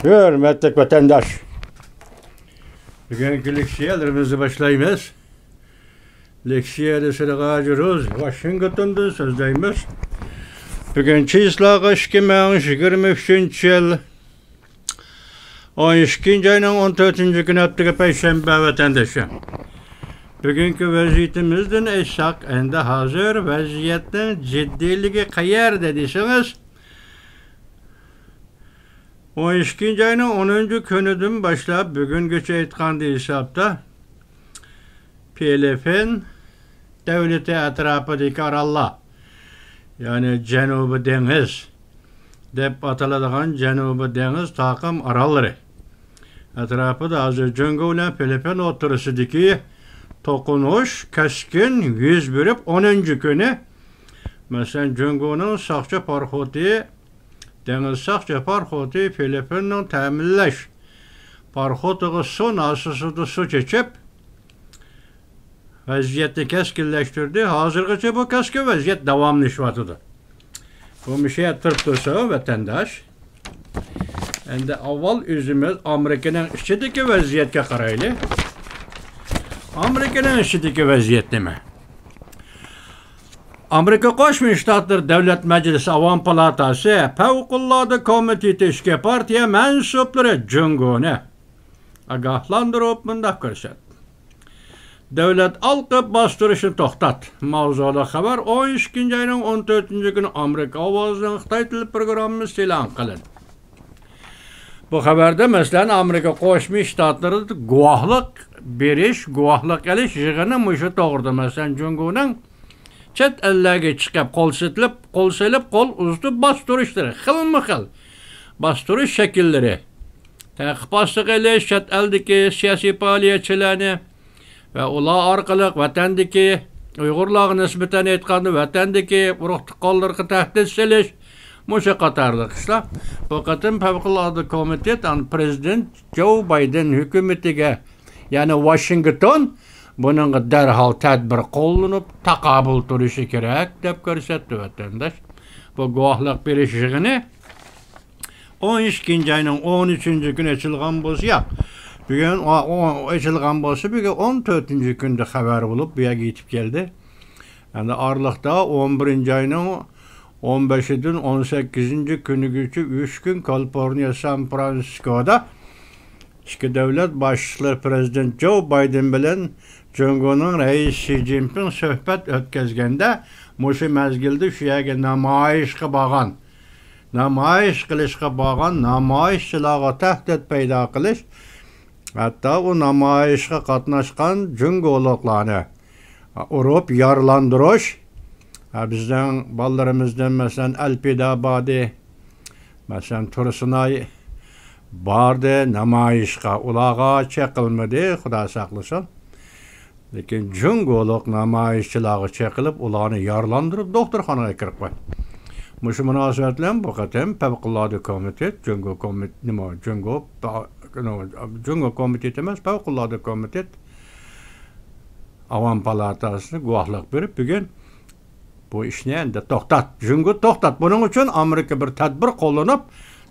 Hürmetli vatandaş. Bugünkü leksiyalarımızı başlayımız. Leksiyada sıragacırız. Washington'dan sözdeyimiz. Bugünkü islağı 2023 yıl 12. ayının 14. günü haftaga Perşembe vatandaşı. Bugünkü vaziyetimizden eşak endi hazır vaziyetin ciddiliği kayar dediyseniz 12. ayının 10. günüdün başlap bugünkü aytkandı hesapta PLF'nin devleti etrafıdaki arallah yani Cenubi Deniz dep atıladığan Cenubi Deniz takım aralları etrafı da hazır Cungo ile PLF'nin oturusudaki tokunuş keskin yüz verip 10. günü mesela Cungo'nun sakça parxoti deniz sakça parxoti Filipin'nin təminləş parxotuğu son asısıdı su çeçip vaziyeti keskinleştirdi. Hazırgıca bu keskin vaziyet devamlı işvatıdır. Bu bir şey tırptırsa vatandaş endi avval üzümüz Amerika'nın içindeki vaziyetke karaylı. Amerika'nın içindeki vaziyet neme? Amerika Koşmuş Ştatları Devlet Meclisi Avam Palatası Fevkulladı Komiteti Partiya mensupları Cungo'nu agahlandırıp mındak görsət. Devlet alqı bastırışı toxtat. Mavzulu haber 12. ayının 14. günü Amerika Avazının Xitay Dili programı ilan qılın. Bu haberde mesela Amerika Koşmuş Ştatları guahlık beriş, guahlık eliş yığını mışı doğurdu. Mesela Cungo'nun çet ellerge çıkıp kol silip kol uzdu bastırışları. Xil bastırış şekilleri. Takipaslık eliş çet eldeki siyasi faaliyetçilerini ve ula arkalık vatandaki Uygurlığı nispeten etkanı vatandaki ruhtuk kollarını tehdit siliş Muşa Katarlık işte. Bu katın Fevkulladı Komitet Prezident Joe Biden hükümetige yani Washington bunun derhal tedbir kollanıp takabul turuşu gerek dep görsetti vatandaş. Bu guahlık birleşiğini 12. ayının 13. gün açılgan bolsa ya. Bugün o açılgan bolsa bugün 14. günde haber bulup bir gitip geldi. Yani Aralık'ta 11. ayının 15'den 18. günü gücü 3 gün Kaliforniya San Francisco'da iki devlet başçıları Prezident Joe Biden bilen Cungo'nun reis Xi Jinping söhbet ötközgende muşu mezgildi şuyage namayişki bağan namayiş kılışkı bağan namayişçilağı tehdit peyda kılış hatta o namayişki katnaşkan Cungoluklarını urup yarlandırış bizden ballarımızdan mesela Elpidabadi mesela Tursunay bardı namayişka ulağa çekilmedi Xuda saklasın. Lekin Cungoluk namayişçilağı çekilip ulağını yarlandırıp doktorxanaya kirip koy. Muşu münasibetle bu qatim Fevkulladı Komitet Cungo Komitet emas Fevkulladı Komitet Avam Palatası guahlık verip bugün bu işini endi toxtat. Cungo toxtat. Bunun için Amerika bir tedbir kollanıp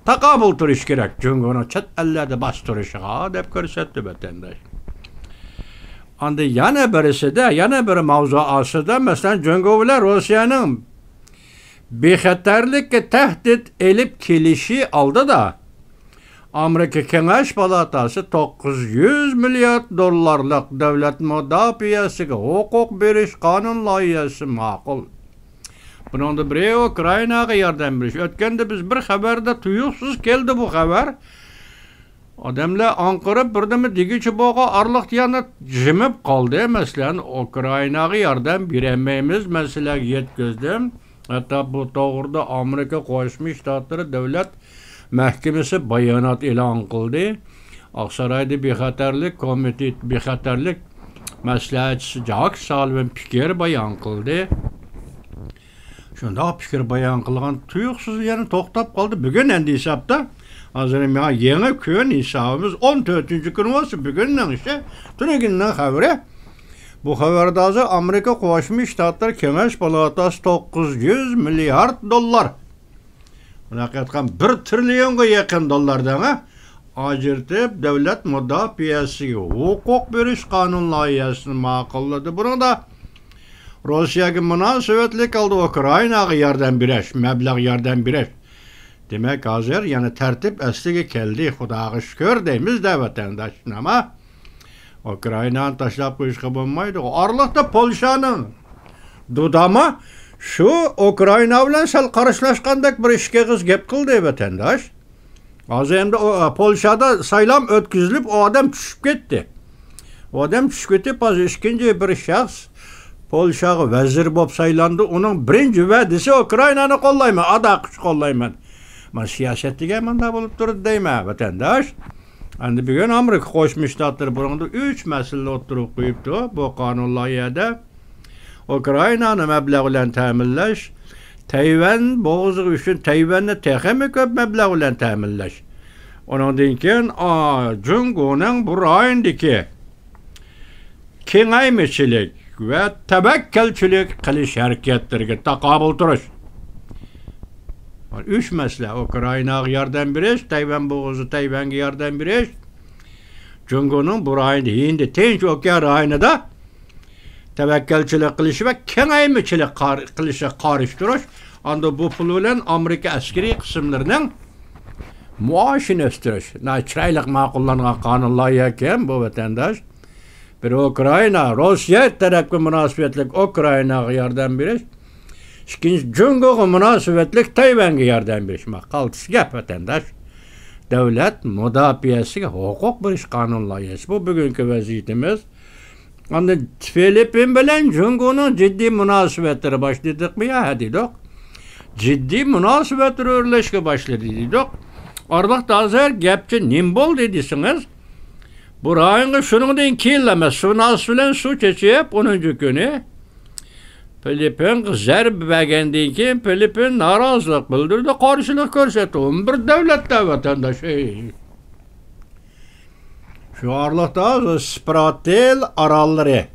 takabul turiş gerek. Cungo'nun çet ellerde bastırışığa dep görsetti vatandaş. Anda yana birisi de, yana bir mavzuası da mesela Cungo'lar Rusya'nın bexatarlık tehdit elip kilişi aldı da Amerika Kengaş Palatası 900 milyar dollarlık devlet müdafiyasıga hukuk beriş kanun layihasi maqul. Bunun da biri Ukrayna'ya yardım beriş. Ötkende biz bir haberde tuyuksuz geldi bu haber. Adamlar Ankara birdemi digiçi boğa arlık diyanı jimip kaldı. Mesela Ukrayna'ya yardım biremeyimiz mesela yetkizdim. Hatta bu doğruda Amerika Koşmuş Ştatları Devlet Mahkemesi bayanat ilan kıldı. Aksaray'da bexatarlık komitet bexatarlık maslahatçısı Jack Sullivan fikir bayan kıldı. Şunda fikir bayan kılgan tuyuksuz yani toxtap kaldı. Bugün endi hesapta hazırım ya yeni köyün hesabımız 14. gün olsa bugünden işte tüneginden haberi. Bu haberde hazır Amerika Koşmuş Ştatları Kengaş Palatası 900 milyar dolar. Buna katkan 1 trilyonga yakın dolardan ajırtıp devlet müdafiası hukuk veriş kanun layihasini ma'qulladı. Bunu da Rossiyaga münasebetlik aldı, Ukraynaga yardım bereş, meblag yardım bereş. Demek hazır yani tertip esliga keldi, Xudoga şükür deymiz de vatandaşın, ama Ukraynani tashlab qo'yishga bo'lmaydi. Orliqda Polshaning dudama shu Ukrayna bilan sal qarashlashgandek bir ishga gap qildi vatandaş. Hozir endi Polshada saylam o'tkazilib, o odam tushib ketdi. O odam tushib ketib, hozir ikkinchi bir shaxs Polshaga vazir bo'lib saylandi. Uning birinchi va'dasi Ukraynani qo'llayman, adaq qo'llayman. Men siyosatga menda bo'lib turdi deyman vatandaş. Endi bugun Amerika Qo'shma Shtatlari burunda 3 masala o'tirib qo'yibdi. Bu qonun loyihasida Ukraynani mablag' bilan ta'minlash, Tayvan bo'g'zi uchun Tayvanni texnik ko'p mablag' bilan ta'minlash. Ondan keyin Jungoning bu rayondagi kengaymichilik va tavakkalchilik qilish harakatlariga taqobil turish. 3 masala: Ukraynaga yordam berish, Tayvan bo'g'zi Tayvanga yordam berish, Jungoning bu rayonda endi Tinch okean rayonida tavakkalchilik qilish va kengaymichilik qilishga qarshi turish. Anda bu pul bilan Amerika askariy qismlarining maoshini o'stirish. Chiroyli ma'qullangan qonun loyiha ekan bu vatandash. Bir Ukrayna, Rossiya tarafga munosabatlik Ukraynaga yordam berish, ikkinchi Jungoga munosabatlik Tayvanga yordam berish. Qaltis gap vatandash. Davlat mudofaasiga huquq berish qonun loyihasi. Bu bugungi vaziyatimiz. Anda Filippin bilan Jungoning jiddiy munosabatlari boshladik-mi ya dedik. Jiddiy munosabatlar o'rlashga boshladi dedik. Orliqda hozir gapchi nim bo'ldi desangiz, bu rayonga shuningdan keyin emas, suv bilan suv chechib 10-kuni Filippin zarb bergandan keyin Filippin norozilik bildirdi, qarshilik ko'rsatdi. Bir davlatda vatandosh. Şu orliqda Spratel orollari.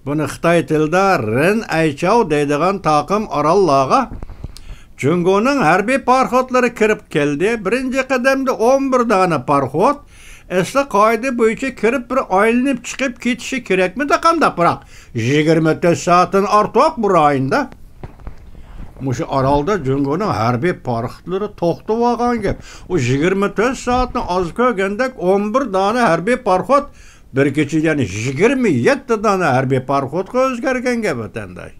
Buni Xitoy tilida Ren Aychao deydigan taqim orollarga Jungoning harbiy parxodlari kirib keldi. Birinchi qadamda 11 dona parxod asli qoida bo'yicha kirib bir aylanib chiqib ketishi kerakmidi qanday? Biroq 24 soatdan ortiq bu rayonda Muşu aralda Jungoning harbiy parxodlari to'xtab olgan gap. O 24 soatni az ko'rgandek 11 dona harbiy parxod bir kechada, ya'ni 27 dona harbiy parxodga o'zgargan gap vatandaş.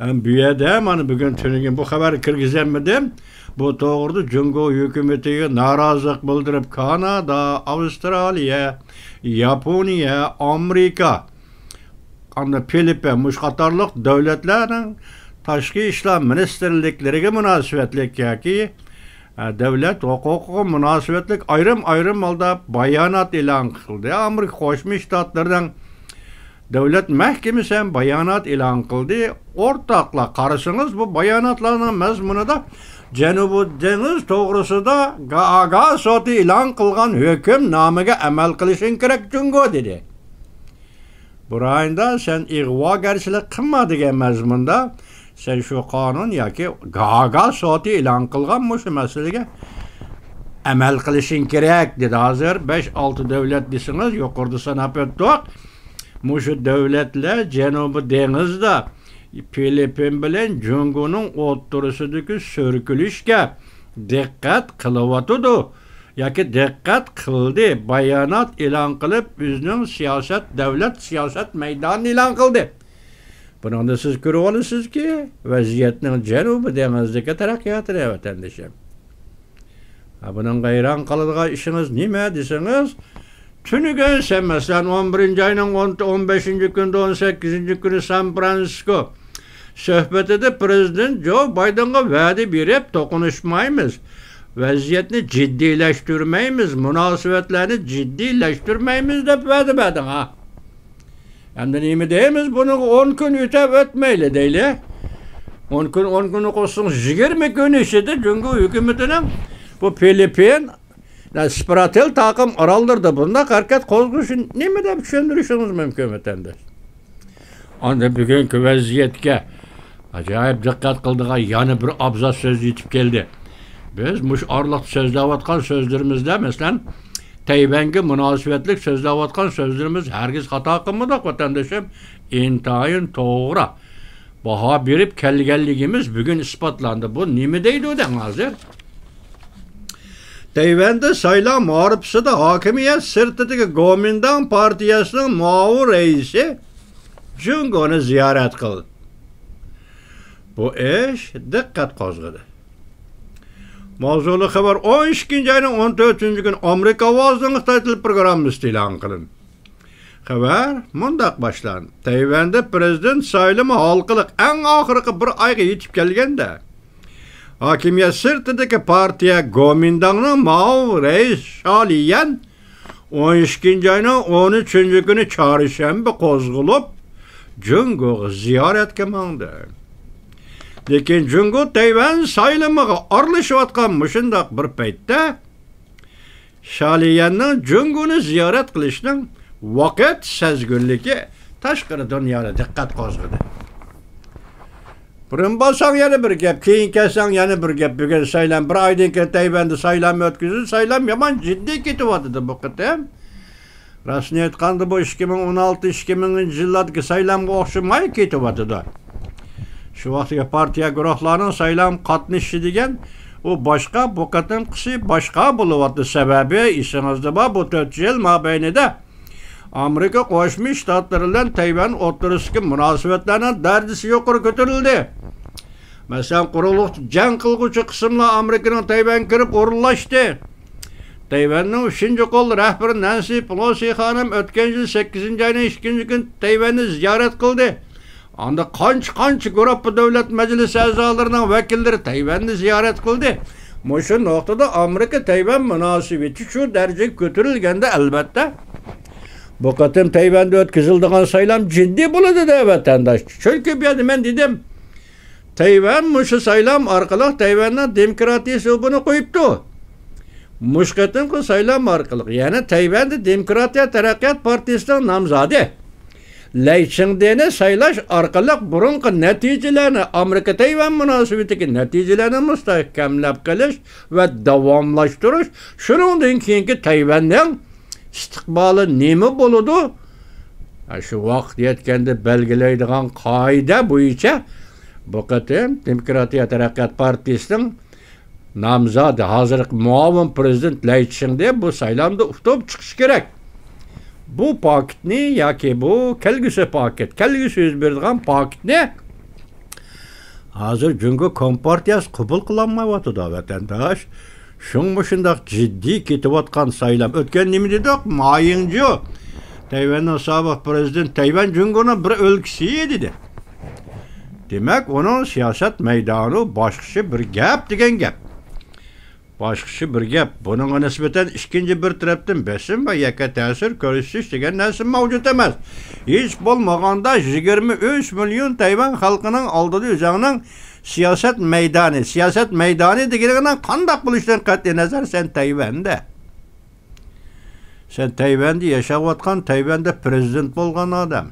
Bu yerda mana bugun tuniga bu xabarni kirgizganmidim. Bu to'g'rida Jungo hukumatiga norozilik bildirib Kanada, Avstraliya, Yaponiya, Amerika, Filippin mush qatorliq davlatlarning tashqi ishlar ministrliklariga munosabatlik yoki davlat huquqiga munosabatlik ayrim holda bayonot e'lon qildi. Amerika Qo'shma Shtatlarining davlat mahkamasi ham bayonot e'lon qildi. O'rtoqlar, qarasangiz bu bayonotlarning mazmunida Janubiy dengiz to'g'risida Gaaga sudi e'lon qilgan hukm nomiga amal qilishing kerak Jungo dedi. Bu rayonda sen ig'vogarchilik qilma degan mazmunda sen shu qonun yoki Gaaga sudi e'lon qilgan shu masalaga amal qilishing kerak dedi. Hozir 5-6 davlat desangiz, yuqorida sanab o'tdik. Shu davlatlar Janubiy dengizda Filippin bilan Jungoning o'rtasidagi so'rkilishga diqqat qilyotdi. Yoki diqqat qildi, bayonot e'lon qilib, o'zining davlat siyosat maydonini e'lon qildi. Bunda siz ko'rib olasizki, vaziyatning Janubiy dengizdagi taraqqiyotini vatandoshim. Buning g'ayron qiladigan ishingiz nima desangiz, tuniga sen masalan 11-oyning 15-kunda 18-kuni San Fransisko suhbatida prezident Joe Bidenga va'da berib, to'qnashmaymiz, vaziyatni jiddiylashtirmaymiz, munosabatlarni jiddiylashtirmaymiz deb va'da berdi. Endi nima deymiz? Buni 10 kun o'tib o'tmayli deyli. 10 kun qo'shsin 20 kun ichida Jungo hukumatining bu Filippin Spratel taqim orollarda bunday harakat qo'zg'ashi nima deb tushuntirishingiz mumkin vatandosh? Anda bugungi vaziyatga ajoyib diqqat qildigan yana bir abzas so'z yetib keldi. Biz muş arlıq sözləvatqan sözlərimizdə məsələn Tayvanga münasibətlik sözləvatqan sözlərimiz hərgiz xata qılmadıq vatandaşım. İntayın doğru. Baha berip kelgenligimiz bugün ispatlandı. Bu nime deydi o den hazır? Tayvan'da saylam muharipsi de hakimiyet sırtındaki Kuomintang Partiyasının muavin reisi Jungo'nu ziyaret kıldı. Bu iş dikkat kozgadı. Mavzulu haber 12. ayının 14. gün Amerika Ovazı'nın Xitay programı ilan kılın. Haber mundaq başlandı. Tayvan'da prezident saylımı halkılık en ahırkı bir ayga yetip gelgende. Hakimiyet sırtındaki partiya Kuomintang'ın muavin reis Shaliyan 12. ayının 13. günü çarşamba kozgulup Jungo'yu ziyaretke mangdı. Lekin Jungo Tayvan saylımıga aralashayotgan mushundaq bir paytda Shaliyanning Jungo'ni ziyorat qilishning vaqt sezgirligi tashqari dunyoda diqqat qo'zg'adi. Birin bo'lsang yana bir gap, keyin kelsang yana bir gap. Bugun saylam bir oydan keyin Tayvanda saylam o'tkazildi. Saylam yomon jiddiy ketyapti bu qitim. Rasmiy aytganda bu 2016-2000 yillardagi saylamga o'xshamay ketyapti. Şu vaqtga partiya guruhlarının saylam qatnashishi degan u boshqa bu qatim qisi boshqa bo'lyapti. Sababi esingizda bor bu 4 yil mobaynida Amerika Qo'shma Shtatlari bilan Tayvan o'rtasidagi munosabatlarning darajasi yuqori ko'tarildi. Masalan, quruqlik jang qilguvchi qismlar Amerikaning Tayvanga kirib o'rinlashdi. Tayvanning 3-qo'l rahbari Nancy Pelosi xonim o'tgan yil 8-oyning 2-kun Tayvanni ziyorat qildi. Anda qancha guruh davlat majlisi a'zolarining vakillari Tayvanni ziyorat qildi. Mushu nuqtada Amerika Tayvan munosabati shu darajaga ko'tarilganda albatta bu qatim Tayvanda o'tkaziladigan saylam jiddiy bo'ladi da vatandosh. Chunki bu yerda men dedim, Tayvan mushu saylam orqali Tayvanning demokratiyasi buni qo'yibdi. Mush qatimki saylam orqali, ya'ni Tayvanda Demokratiya taraqqiyot partiyasining nomzodi Lay Chingdeni saylash orqali burunqi natijalarni Amerika Tayvan munosabatidagi natijalarni mustahkamlab qilish va davomlashtirish, shuningdek keyingi Tayvanning istiqboli nima bo'ladi? Shu vaqt yetganda belgilaydigan qoida bo'yicha bu qatim Demokratiya taraqqiyot partiyasining nomzodi hozirgi muavin prezident Lay Chingde bu saylamda ustib chiqish kerak. Bu paketni yoki bu kelgusi paket, kelgusi yuz beradigan paketni hozir Jungo Kompartiyasi qabul qilolmayapti vatandosh. Shunga shundoq jiddiy ketayotgan saylam o'tgan nima dedik? Mayinju Tayvanning sobiq prezident Tayvan Jungoning bir o'lkasi dedi. Demak, uning siyosat maydoni boshqacha bir gap degan gap. Başqacha bir gap. Bununla nisbeten ikinci bir tarafdan besim ve yaka ta'sir ko'rsatish degan narsa mavjud emas. Hech bo'lmaganda 23 milyon Tayvan xalqining oldida o'zining siyosat maydoni deganidan qanday bo'lishidan qat'iy nazar sen Tayvanda. Sen Tayvanda yashayotgan, Tayvanda prezident bo'lgan odam.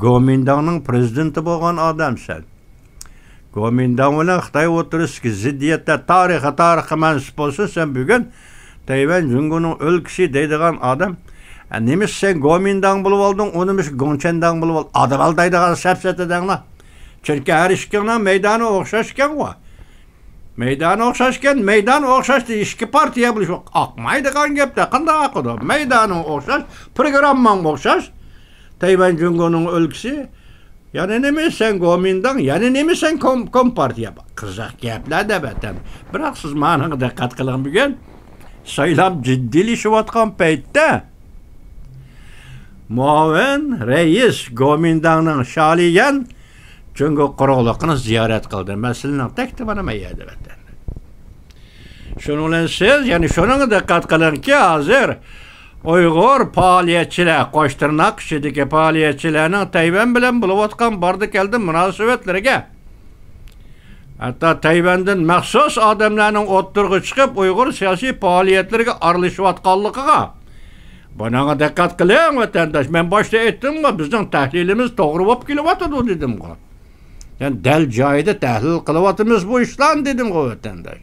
Kuomintangning prezidenti bo'lgan odam sen. Kuomintang bilan Xitoy o'rtasidagi ziddiyatda tarixi mansub bo'lsa, sen bugun Tayvan Jungoning o'lkasi deydigan odam, nima sen Kuomintang bo'lib olding, unimish Gongchendang bo'lib olding, adral deydigan safsatadanglar. Chunki har ishkingning maydoni o'xshashgan-ku. Maydoni o'xshashgan, maydon o'xshashdi, ikki partiya bo'lish oqmaydigan gapda qanday aqidi? Maydoni o'xshash, programmang o'xshash. Tayvan Jungoning o'lkasi yani nemi sen Kuomintang, yani nemi sen Kompartiya. Qiziq gaplar da vatan. Biroq siz ma'noga diqqat qiling bugun. Saylab jiddiylashayotgan paytda muavin rais Kuomintangning Shaliyan Jungo quruqligini ziyorat qildi. Masalaning taktibi nima edi vatan. Shuning bilan siz, yani shunga diqqat qilingki, hozir Uyg'ur faoliyatchilar, qo'shtirnoq ichidagi faoliyatchilarning Tayvan bilan bo'layotgan bordi keldi munosabatlariga, hatto Tayvandan maxsus odamlarning o'ttirg'i chiqib Uyg'ur siyosiy faoliyatlariga aralashayotganligiga bunaqa diqqat qiling vatandosh. Men boshda aytdim-ku, bizning tahlilimiz to'g'ri bo'lib kelyapti dedim-ku. Yani dal joyida tahlil qilyapmiz bu ishlarni dedim-ku vatandosh.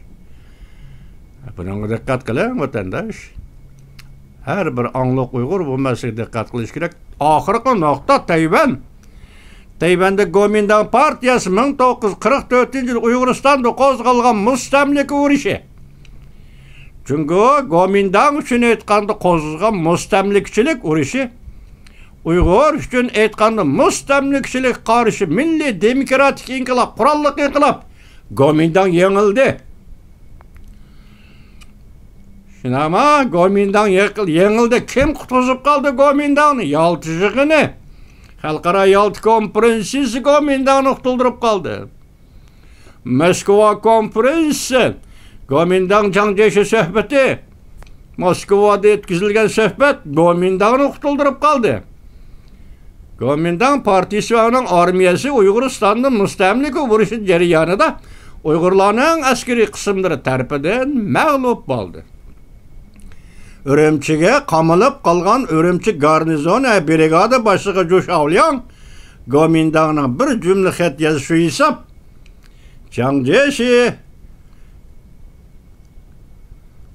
Buna dikkat kılın vatandaş. Her bir anlık Uygur bu meseleye dikkat kılış gerek. Ahırkı nokta Tayvan. Tayvan'da Gomindan Partiyası 1944 yıl Uyguristan'da kozgalgan mustamlika uruşu. Çünkü Gomindan üçün aytkanda kozgalgan mustamlikçilik uruşu Uygur üçün aytkanda mustamlikçilik karşı milli demokratik inkılap, kurallık inkılap Gomindan yengildi. Şimdi ama Gomindan yengildi. Kim kutuzup kaldı Gomindan'ı? Yaltıcıgını. Halkara Yaltı Konferensiyesi Gomindan'ı kutuldurup kaldı. Moskova Konferensiyesi Gomindan Cangceşi söhbeti. Moskova'da etkizilgen söhbet Gomindan'ı kutuldurup kaldı. Gomindan Partisi ve onun armiyası Uyguristan'da mustamlika vuruşu jeriyanida Uygurlarning askeri kısımları tarafından mağlup oldu. Ürümçi'ge qamalib qalgan Ürümçi garnizon brigada başlığı Jo'shavlyan Gomindan'ın bir cümle xat yazışı hesap Cangceşi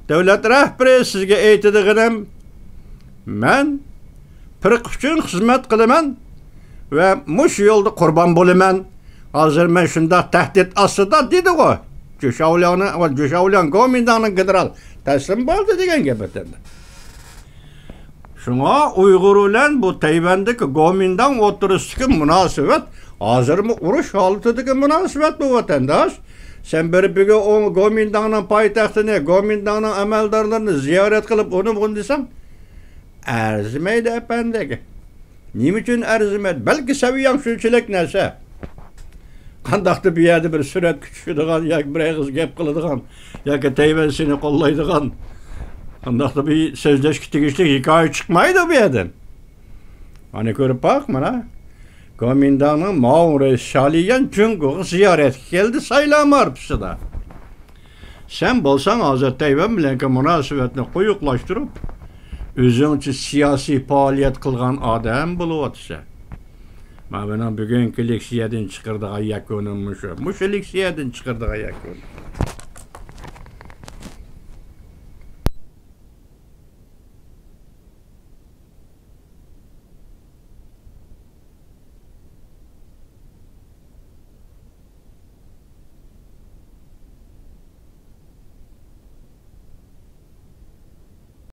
devlet rahbari sizge aytadiganim men pirq uchun xizmat qilaman ve mush yo'lda qurban bo'laman. Hozir men shunda tahdid ostida dedi o. Jo'shavlyan Gomindan'ın general taslim bo'ldi degan gap aytadi. Şuna Uygur bilen bu Tayvan'daki Gomindan oturuştaki münasebet hazır mı uruş halıtıdaki münasebet bu vatandaş. Sen bir o Gomindan'ın payitahtını, Gomindan'ın ameldarlarını ziyaret kılıp onu bunu desem erzimeydi efendim. Niçin erzimeydi? Belki seviyen şunçilik neyse. Kandakta bir yerde bir süret küçüldüğün, ya bir kız gep kılıdığın, ya ki Tayvan seni kollaydığı Kandakta bir sözleşki tigişlik hikaye çıkmaydı bir yerden. Hani görüp bakma ha. Gomindan'ın Maure Şaliyen Cungur'u ziyaret geldi saylam arpısı da. Sen bolsan Hazreti Tayvan bilen münasebetini koyuklaştırıp özün için siyasi faaliyet kılgan adam bulup atsa. Ma bana bugün liksiyeden çıkırdığı yakınım muşu. Muşu liksiyeden çıkırdığı yakınım.